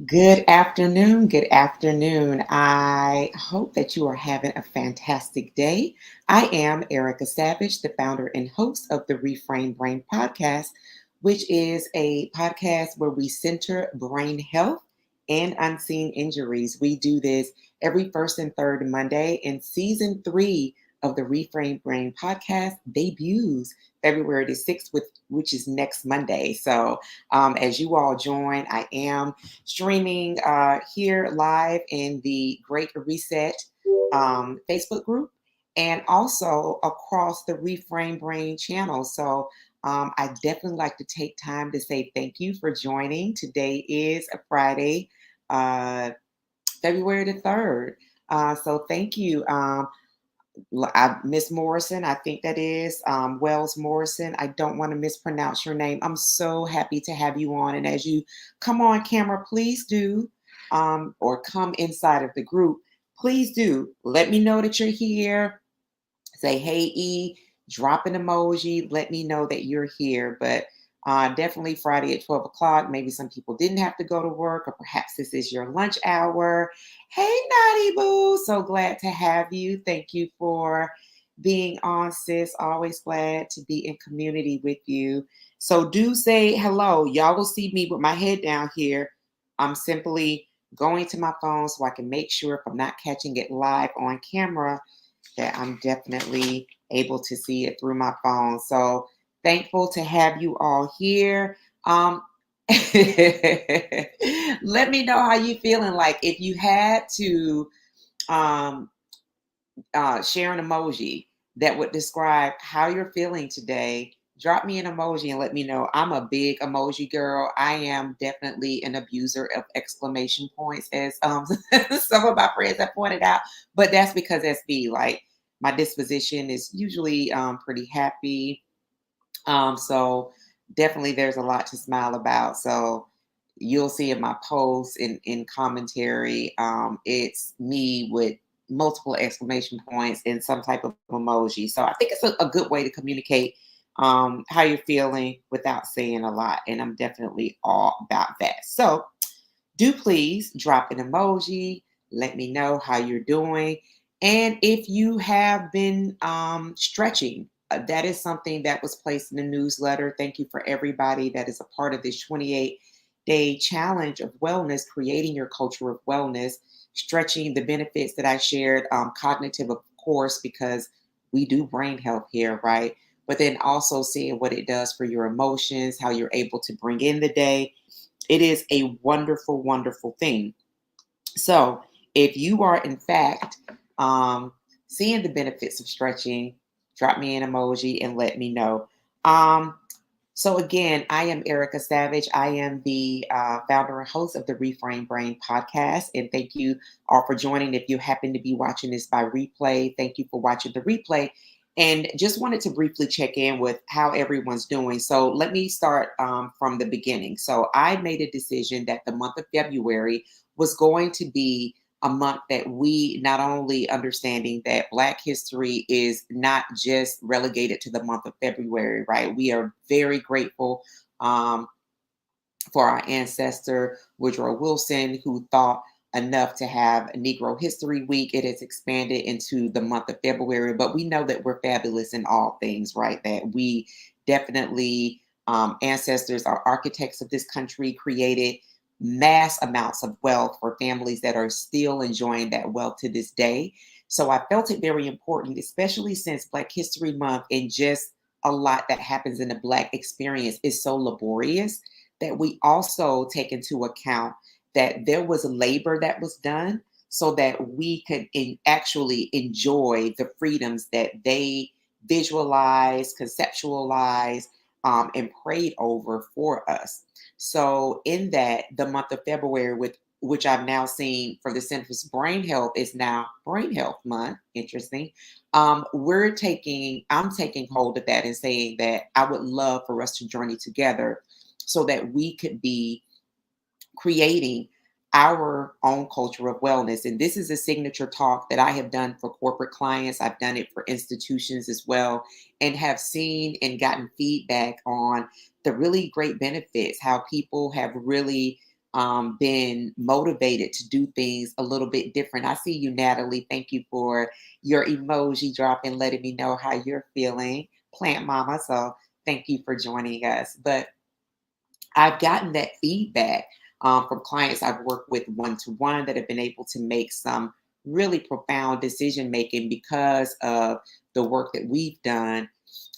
Good afternoon. Good afternoon. I hope that you are having a fantastic day. I am Erica Savage, the founder and host of the Reframe Brain podcast, which is a podcast where we center brain health and unseen injuries. We do this every first and third Monday, and season three of the Reframe Brain podcast debuts February the 6th, which is next Monday. So, as you all join, I am streaming here live in the Great Reset Facebook group and also across the Reframe Brain channel. So I definitely like to take time to say thank you for joining. Today is a Friday, uh, February the 3rd. So thank you. Miss Morrison, I think that is Wells Morrison. I don't want to mispronounce your name. I'm so happy to have you on. And as you come on camera, please do, or come inside of the group, please do let me know that you're here. Say, hey, E, drop an emoji. Let me know that you're here. But definitely Friday at 12 o'clock. Maybe some people didn't have to go to work, or perhaps this is your lunch hour. Hey, Naughty Boo. So glad to have you. Thank you for being on, sis. Always glad to be in community with you. So do say hello. Y'all will see me with my head down here. I'm simply going to my phone so I can make sure if I'm not catching it live on camera that I'm definitely able to see it through my phone. So thankful to have you all here. Let me know how you feeling. Like if you had to um, share an emoji that would describe how you're feeling today, drop me an emoji and let me know. I'm a big emoji girl. I am definitely an abuser of exclamation points, as some of my friends have pointed out. But that's because SB, like my disposition is usually pretty happy. So definitely there's a lot to smile about. So you'll see in my posts in commentary, it's me with multiple exclamation points and some type of emoji. So I think it's a good way to communicate how you're feeling without saying a lot. And I'm definitely all about that. So do please drop an emoji. Let me know how you're doing. And if you have been stretching, that is something that was placed in the newsletter. Thank you for everybody that is a part of this 28-day challenge of wellness, creating your culture of wellness, stretching the benefits that I shared, cognitive, of course, because we do brain health here, right? But then also seeing what it does for your emotions, how you're able to bring in the day. It is a wonderful, wonderful thing. So, if you are in fact um, seeing the benefits of stretching, drop me an emoji and let me know. Um, so, again, I am Erica Savage. I am the founder and host of the Reframe Brain podcast. And thank you all for joining. If you happen to be watching this by replay, thank you for watching the replay. And just wanted to briefly check in with how everyone's doing. So, let me start from the beginning. So, I made a decision that the month of February was going to be a month that we not only understanding that Black history is not just relegated to the month of February, right? We are very grateful um, for our ancestor, Woodrow Wilson, who thought enough to have a Negro History Week. It has expanded into the month of February, but we know that we're fabulous in all things, right? That we definitely, ancestors, are architects of this country, created mass amounts of wealth for families that are still enjoying that wealth to this day. So I felt it very important, especially since Black History Month and just a lot that happens in the Black experience is so laborious, that we also take into account that there was labor that was done so that we could actually enjoy the freedoms that they visualized, conceptualized, and prayed over for us. So, in that, the month of February, with which I've now seen for the Centers for Brain Health, is now Brain Health Month. Interesting. I'm taking hold of that and saying that I would love for us to journey together so that we could be creating our own culture of wellness. And this is a signature talk that I have done for corporate clients. I've done it for institutions as well, and have seen and gotten feedback on the really great benefits, how people have really been motivated to do things a little bit different. I see you, Natalie. Thank you for your emoji drop and letting me know how you're feeling, Plant Mama. So thank you for joining us. But I've gotten that feedback from clients I've worked with one to one that have been able to make some really profound decision making because of the work that we've done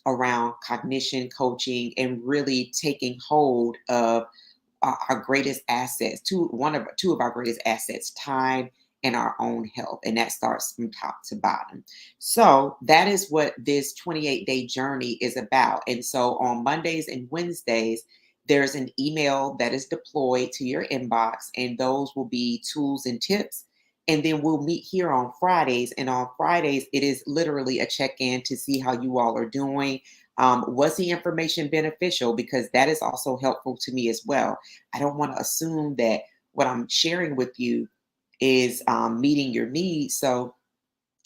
around cognition coaching and really taking hold of our greatest assets, two of our greatest assets, time and our own health. And that starts from top to bottom. So that is what this 28-day journey is about. And so on Mondays and Wednesdays, there's an email that is deployed to your inbox, and those will be tools and tips. And then we'll meet here on Fridays. And on Fridays, it is literally a check in to see how you all are doing. Was the information beneficial? Because that is also helpful to me as well. I don't want to assume that what I'm sharing with you is meeting your needs. So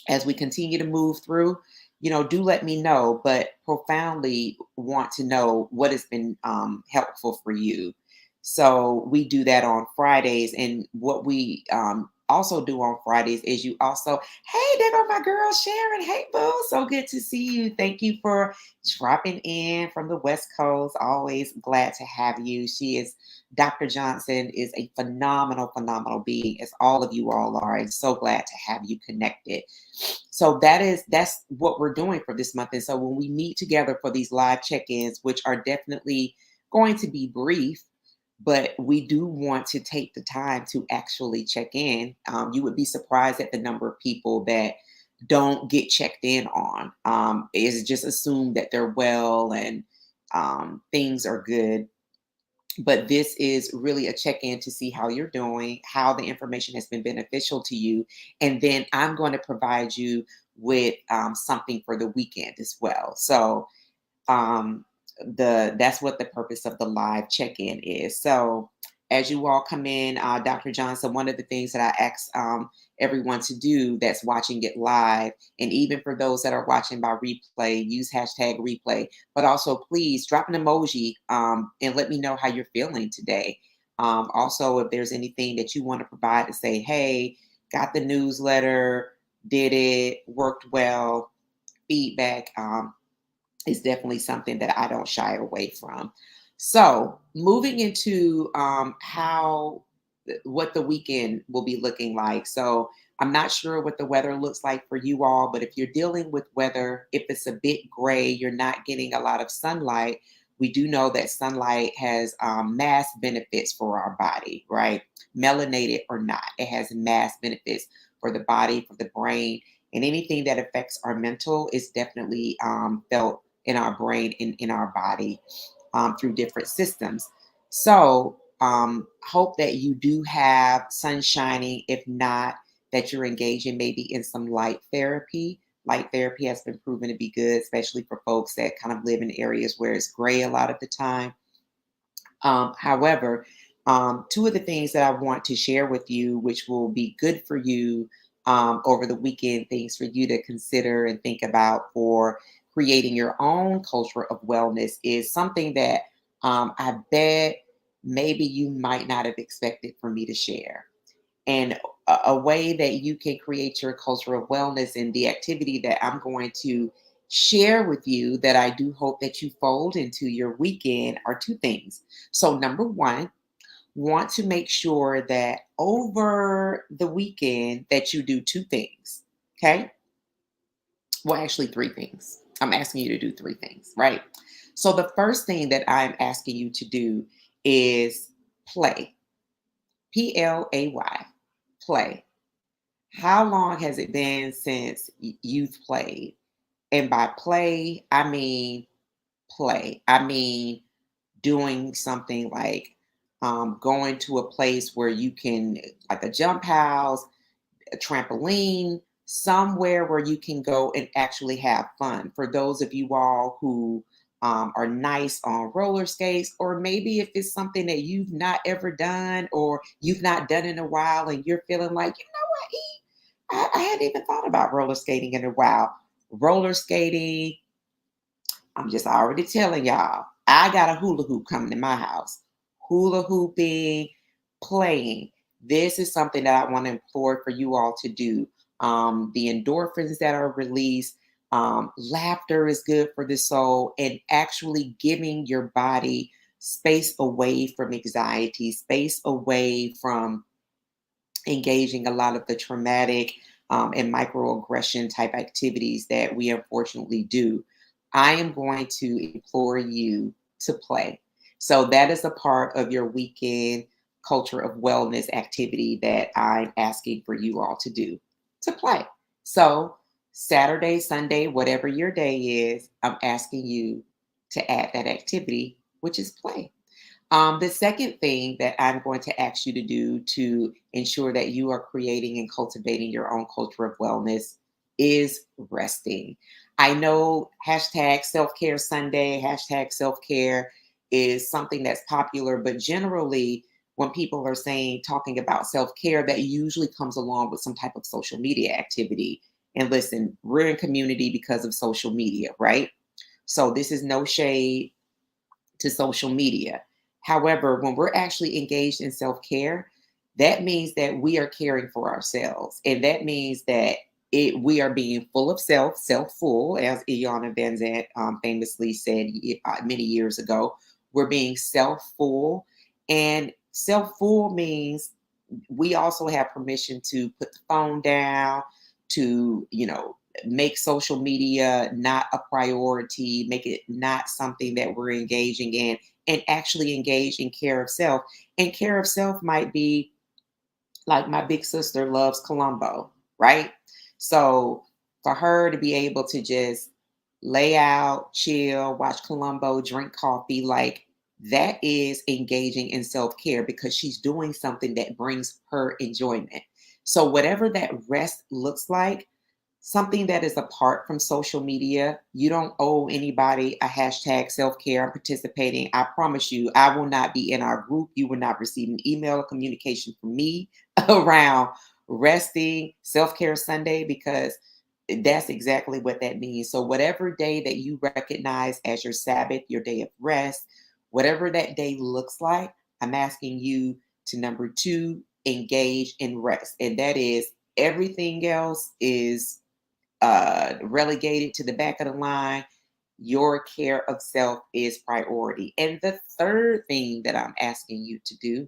as we continue to move through, do let me know, but profoundly want to know what has been helpful for you. So we do that on Fridays. And what we also do on Fridays is you also, hey, there go my girl Sharon. Hey, boo. So good to see you. Thank you for dropping in from the West Coast. Always glad to have you. Dr. Johnson is a phenomenal, phenomenal being, as all of you all are. And so glad to have you connected. So that's what we're doing for this month. And so when we meet together for these live check-ins, which are definitely going to be brief, but we do want to take the time to actually check in. You would be surprised at the number of people that don't get checked in on. Is just assumed that they're well and things are good. But this is really a check-in to see how you're doing, how the information has been beneficial to you, and then I'm going to provide you with something for the weekend as well. So um, that's what the purpose of the live check-in is. So as you all come in, Dr. Johnson, one of the things that I ask everyone to do that's watching it live, and even for those that are watching by replay, use hashtag replay, but also please drop an emoji and let me know how you're feeling today. Also, if there's anything that you want to provide to say, hey, got the newsletter, did it, worked well, feedback. Is definitely something that I don't shy away from. So moving into what the weekend will be looking like. So I'm not sure what the weather looks like for you all, but if you're dealing with weather, if it's a bit gray, you're not getting a lot of sunlight. We do know that sunlight has mass benefits for our body, right? Melanated or not, it has mass benefits for the body, for the brain, and anything that affects our mental is definitely felt in our brain, in our body, through different systems. So hope that you do have sun shining. If not, that you're engaging maybe in some light therapy. Light therapy has been proven to be good, especially for folks that kind of live in areas where it's gray a lot of the time. However, two of the things that I want to share with you, which will be good for you over the weekend, things for you to consider and think about for creating your own culture of wellness, is something that I bet maybe you might not have expected for me to share. And a way that you can create your culture of wellness, and the activity that I'm going to share with you that I do hope that you fold into your weekend, are two things. So, number one, want to make sure that over the weekend that you do two things. Okay. Well, actually, three things. I'm asking you to do three things, right? So, the first thing that I'm asking you to do is play. PLAY. Play. How long has it been since you've played? And by play, I mean play. I mean doing something like going to a place where you can, like a jump house, a trampoline, somewhere where you can go and actually have fun. For those of you all who are nice on roller skates, or maybe if it's something that you've not ever done or you've not done in a while and you're feeling like, you know what, I hadn't even thought about roller skating in a while. Roller skating, I'm just already telling y'all, I got a hula hoop coming to my house. Hula hooping, playing. This is something that I want to implore for you all to do. The endorphins that are released, laughter is good for the soul, and actually giving your body space away from anxiety, space away from engaging a lot of the traumatic and microaggression type activities that we unfortunately do. I am going to implore you to play. So that is a part of your weekend culture of wellness activity that I'm asking for you all to do, to play. So Saturday, Sunday, whatever your day is, I'm asking you to add that activity, which is play. The second thing that I'm going to ask you to do to ensure that you are creating and cultivating your own culture of wellness is resting. I know hashtag self care Sunday, hashtag self care is something that's popular, but generally, when people are saying talking about self care, that usually comes along with some type of social media activity. And listen, we're in community because of social media, right? So this is no shade to social media. However, when we're actually engaged in self care, that means that we are caring for ourselves. And that means that we are being full of self full, as Iyanla Vanzant famously said many years ago. We're being self full. And self full means we also have permission to put the phone down, to, make social media not a priority, make it not something that we're engaging in, and actually engage in care of self. And care of self might be like my big sister loves Columbo, right? So for her to be able to just lay out, chill, watch Columbo, drink coffee, like that is engaging in self care because she's doing something that brings her enjoyment. So, whatever that rest looks like, something that is apart from social media. You don't owe anybody a hashtag self care. I'm participating. I promise you, I will not be in our group. You will not receive an email or communication from me around resting self care Sunday because that's exactly what that means. So, whatever day that you recognize as your Sabbath, your day of rest, whatever that day looks like, I'm asking you to number two, engage in rest. And that is everything else is relegated to the back of the line. Your care of self is priority. And the third thing that I'm asking you to do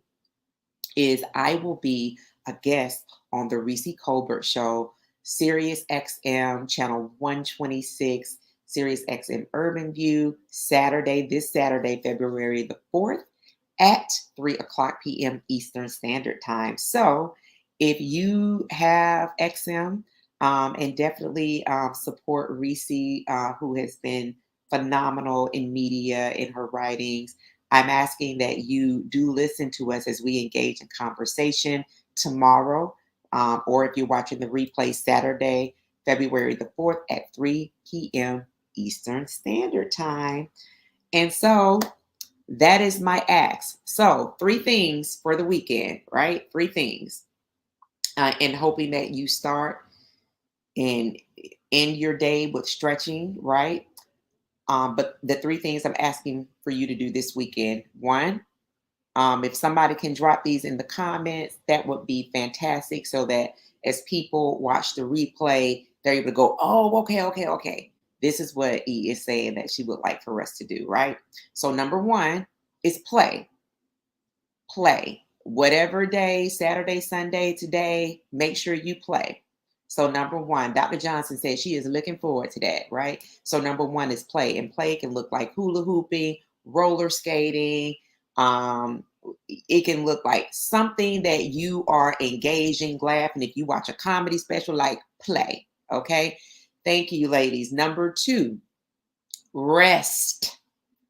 is I will be a guest on the Reese Colbert Show, Sirius XM, channel 126, Sirius XM Urban View, this Saturday, February the 4th at 3 o'clock p.m. Eastern Standard Time. So if you have XM, and definitely support Reese, who has been phenomenal in media in her writings. I'm asking that you do listen to us as we engage in conversation tomorrow, or if you're watching the replay Saturday, February the 4th at 3 p.m. Eastern Standard Time. And so that is my ask. So, three things for the weekend, right? Three things. And hoping that you start and end your day with stretching, right? But the three things I'm asking for you to do this weekend: one, if somebody can drop these in the comments, that would be fantastic so that as people watch the replay, they're able to go, oh, okay, okay, okay. This is what E is saying that she would like for us to do, right? So, number one is play. Play. Whatever day, Saturday, Sunday, today, make sure you play. So, number one, Dr. Johnson said she is looking forward to that, right? So, number one is play. And play can look like hula hooping, roller skating. Um, it can look like something that you are engaging, laughing. If you watch a comedy special, like play. Okay. Thank you, ladies. Number two, rest.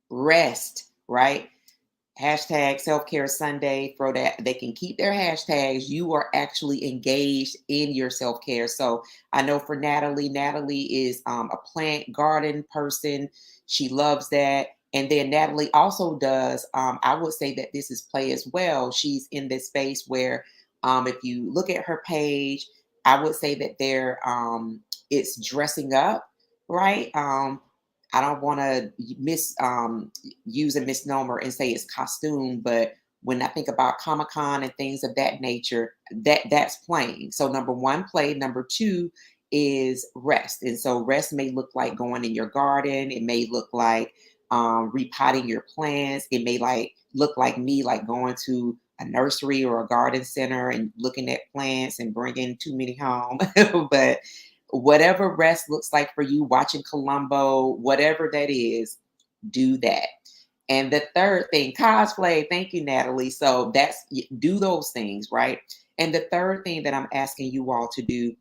Rest, right? Hashtag self-care Sunday. Throw that. They can keep their hashtags. You are actually engaged in your self-care. So I know for Natalie is a plant garden person. She loves that. And then Natalie also does, I would say that this is play as well. She's in this space where if you look at her page, I would say that it's dressing up, right? I don't want to use a misnomer and say it's costume, but when I think about Comic-Con and things of that nature, that's playing. So number one, play. Number two is rest. And so rest may look like going in your garden. It may look like repotting your plants. It may like look like me, like going to a nursery or a garden center and looking at plants and bringing too many home. But whatever rest looks like for you, watching Columbo, whatever that is, do that. And the third thing, cosplay. Thank you, Natalie. So do those things, right? And the third thing that I'm asking you all to do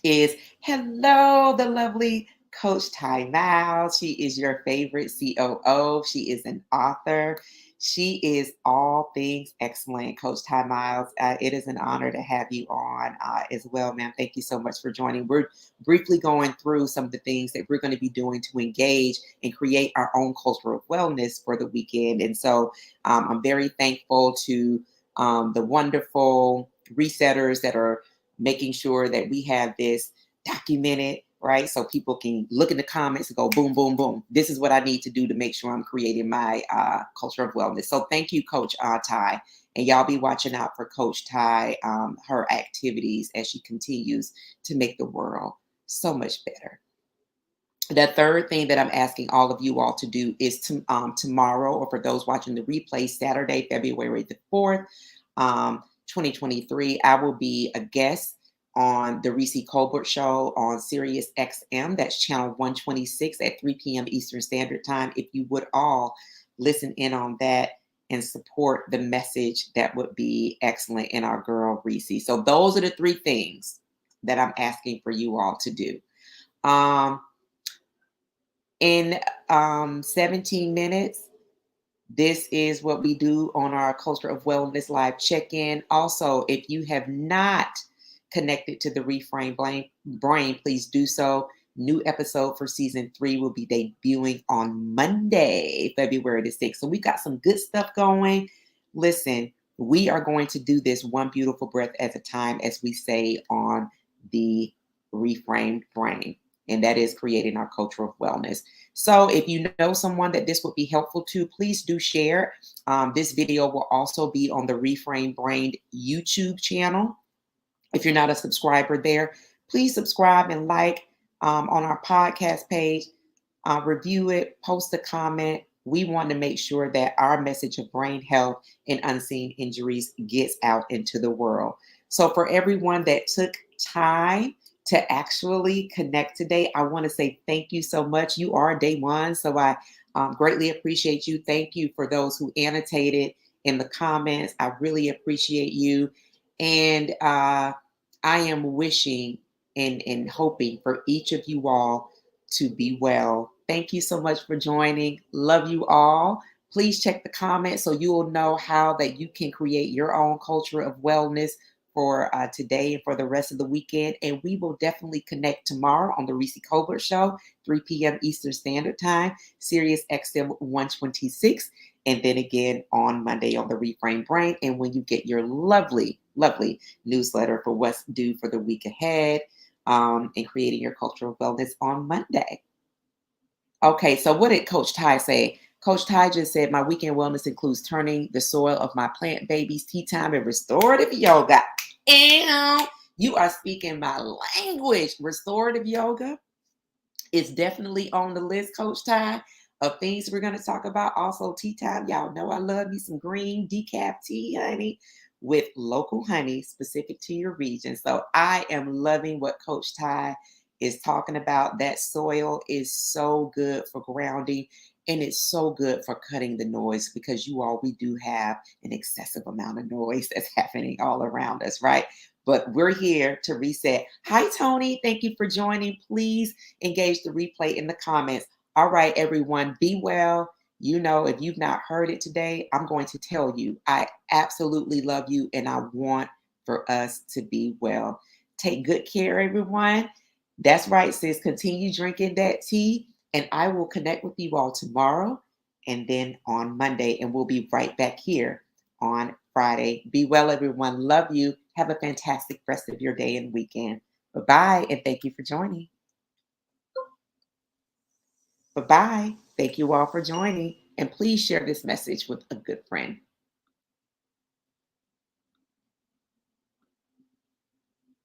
is hello, the lovely Coach Ty Miles. She is your favorite COO. She is an author. She is all things excellent, Coach Ty Miles. It is an honor to have you on as well, ma'am. Thank you so much for joining. We're briefly going through some of the things that we're going to be doing to engage and create our own culture of wellness for the weekend. And so I'm very thankful to the wonderful resetters that are making sure that we have this documented, right? So people can look in the comments and go, boom, boom, boom. This is what I need to do to make sure I'm creating my culture of wellness. So thank you, Coach Ty. And y'all be watching out for Coach Ty, her activities as she continues to make the world so much better. The third thing that I'm asking all of you all to do is tomorrow, or for those watching the replay, Saturday, February the 4th, 2023, I will be a guest on the Reese Colbert Show on Sirius XM. That's channel 126 at 3 p.m. Eastern Standard Time. If you would all listen in on that and support the message, that would be excellent in our girl Reese. So those are the three things that I'm asking for you all to do. In 17 minutes, this is what we do on our Culture of Wellness Live check-in. Also, if you have not connected to the Reframe Brain, please do so. New episode for season 3 will be debuting on Monday, February the 6th. So we got some good stuff going. Listen, we are going to do this one beautiful breath at a time, as we say on the Reframe Brain. And that is creating our culture of wellness. So if you know someone that this would be helpful to, please do share. This video will also be on the Reframe Brain YouTube channel. If you're not a subscriber there, please subscribe and like on our podcast page. Review it, post a comment. We want to make sure that our message of brain health and unseen injuries gets out into the world. So for everyone that took time to actually connect today, I want to say thank you so much. You are day one, so I greatly appreciate you. Thank you for those who annotated in the comments. I really appreciate you. And I am wishing and hoping for each of you all to be well. Thank you so much for joining. Love you all. Please check the comments so you will know how that you can create your own culture of wellness for today and for the rest of the weekend. And we will definitely connect tomorrow on the Reese Colbert Show, 3 p.m. Eastern Standard Time, Sirius XM 126. And then again on Monday on the Reframe Brain. And when you get your lovely, lovely newsletter for what's due for the week ahead, and creating your culture of wellness on Monday. Okay, so what did Coach Ty say? Coach Ty just said, my weekend wellness includes turning the soil of my plant babies, tea time, and restorative yoga. And you are speaking my language. Restorative yoga is definitely on the list, Coach Ty, of things we're going to talk about. Also, tea time. Y'all know I love me some green decaf tea, honey, with local honey specific to your region. So I am loving what Coach Ty is talking about. That soil is so good for grounding, and it's so good for cutting the noise, because we do have an excessive amount of noise that's happening all around us, right? But we're here to reset. Hi, Tony. Thank you for joining. Please engage the replay in the comments. All right, everyone, be well. You know, if you've not heard it today, I'm going to tell you, I absolutely love you, and I want for us to be well. Take good care, everyone. That's right, sis. Continue drinking that tea, and I will connect with you all tomorrow and then on Monday, and we'll be right back here on Friday. Be well, everyone. Love you. Have a fantastic rest of your day and weekend. Bye-bye, and thank you for joining. Bye-bye. Thank you all for joining, and please share this message with a good friend.